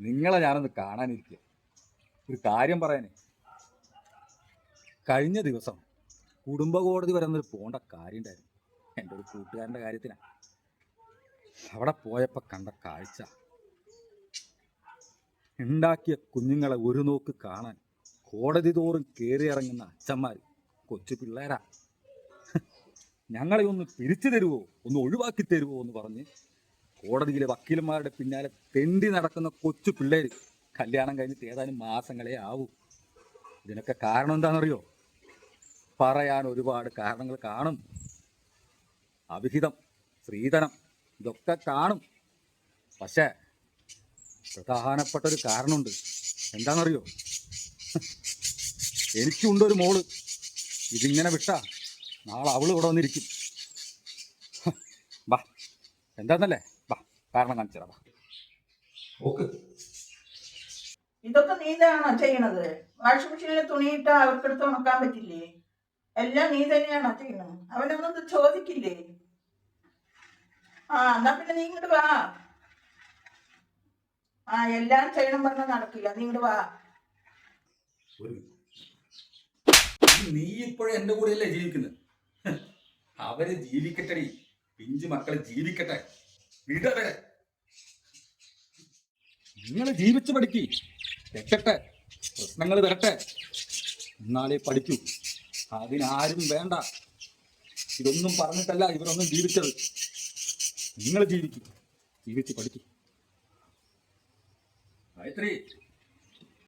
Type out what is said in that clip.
നിങ്ങളെ ഞാനൊന്ന് കാണാനിരിക്കുക. ഒരു കാര്യം പറയാനേ. കഴിഞ്ഞ ദിവസം കുടുംബ കോടതി വരെ ഒന്നൊരു പോകേണ്ട കാര്യം ഉണ്ടായിരുന്നു. എൻ്റെ ഒരു കൂട്ടുകാരൻ്റെ കാര്യത്തിനാണ്. അവിടെ പോയപ്പോൾ കണ്ട കാഴ്ച, ഉണ്ടാക്കിയ കുഞ്ഞുങ്ങളെ ഒരു നോക്ക് കാണാൻ കോടതി തോറും കയറി ഇറങ്ങുന്ന അച്ഛന്മാർ കൊച്ചു പിള്ളേരാ. ഞങ്ങളെ ഒന്ന് പിരിച്ചു തരുമോ, ഒന്ന് ഒഴിവാക്കി തരുമോ എന്ന് പറഞ്ഞ് കോടതിയിലെ വക്കീലന്മാരുടെ പിന്നാലെ തെണ്ടി നടക്കുന്ന കൊച്ചു പിള്ളേര്. കല്യാണം കഴിഞ്ഞിട്ട് ഏതാനും മാസങ്ങളെ ആവൂ. ഇതിനൊക്കെ കാരണം എന്താണെന്നറിയോ? പറയാൻ ഒരുപാട് കാരണങ്ങൾ കാണും. അവിഹിതം, സ്ത്രീധനം, ഇതൊക്കെ കാണും. പക്ഷേ പ്രധാനപ്പെട്ട ഒരു കാരണമുണ്ട്. എന്താണെന്നറിയോ? എനിക്കുണ്ടൊരു മോള്. ഇതിങ്ങനെ വിട്ടാ നാളെ അവള് ഇവിടെ വന്നിരിക്കും. ബാ, എന്താന്നല്ലേ? ബാ, കാരണം കാണിച്ചതാ. ഓക്കെ. ഇതൊക്കെ നീ തന്നെയാണോ ചെയ്യണത്? വാഷിംഗ് മെഷീനിൽ തുണിയിട്ടാ അവർക്കെടുത്ത് ഉണക്കാൻ പറ്റില്ലേ? എല്ലാം നീ തന്നെയാണോ ചെയ്യണത്? അവനൊന്നും ചോദിക്കില്ലേ? എന്നാ പിന്നെ നീ ഇങ്ങോട്ട് വാ. എല്ലാം ചെയ്യണം പറഞ്ഞാൽ നടക്കില്ല. നീ ഇങ്ങോട്ട് വാ. നീ ഇപ്പോഴും എൻ്റെ കൂടെയല്ലേ ജീവിക്കുന്നത്? അവര് ജീവിക്കട്ടെ, പിഞ്ചു മക്കളെ ജീവിക്കട്ടെ, വിടവരെ. നിങ്ങൾ ജീവിച്ചു പഠിക്ക്, തെറ്റട്ടെ, പ്രശ്നങ്ങൾ വരട്ടെ, എന്നാലേ പഠിക്കൂ. അതിനാരും വേണ്ട. ഇതൊന്നും പറഞ്ഞിട്ടല്ല ഇവരൊന്നും ജീവിച്ചത്. നിങ്ങൾ ജീവിച്ചു പഠിക്കും. ഗായത്രി.